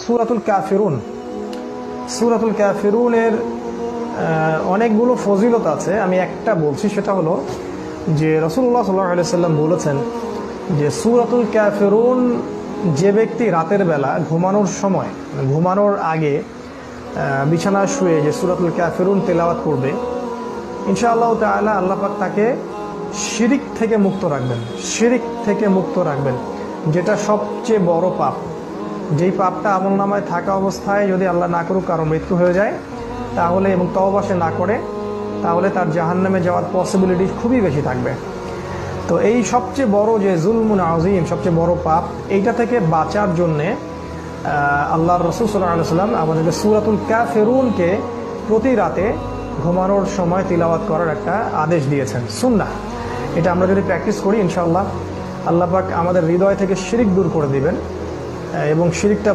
সূরাতুল কাফিরুন। সূরাতুল কাফিরুনের অনেকগুলো ফজিলত আছে, আমি একটা বলছি, সেটা হলো যে রাসূলুল্লাহ সাল্লাল্লাহু আলাইহি ওয়াসাল্লাম বলেছেন যে সূরাতুল কাফিরুন যে ব্যক্তি রাতের বেলা ঘুমানোর সময়, ঘুমানোর আগে বিছানায় শুয়ে যে সূরাতুল কাফিরুন তেলাওয়াত করবে, ইনশাআল্লাহ তাআলা আল্লাহ পাক তাকে শিরিক থেকে মুক্ত রাখবেন। শিরিক থেকে মুক্ত রাখবেন, যেটা সবচেয়ে বড় পাপ। যেই পাপটা আমলনামায় থাকা অবস্থায় যদি আল্লাহ না করুক কারো মৃত্যু হয়ে যায় তাহলে, এবং তওবা সে না করে, তাহলে তার জাহান্নামে যাওয়ার পসিবিলিটি খুবই বেশি থাকবে। তো এই সবচেয়ে বড় যে জুলমুন আযীম, সবচেয়ে বড় পাপ, এইটা থেকে বাঁচার জন্যে আল্লাহর রাসূল সাল্লাল্লাহু আলাইহি ওয়াসাল্লাম আমাদেরকে সূরাতুল কাফিরুনকে প্রতি রাতে ঘুমানোর সময় তিলাওয়াত করার একটা আদেশ দিয়েছেন, সুন্নাহ। এটা আমরা যদি প্র্যাকটিস করি ইনশাআল্লাহ আল্লাহ পাক আমাদের হৃদয় থেকে শিরিক দূর করে দিবেন এবং শিরিকটা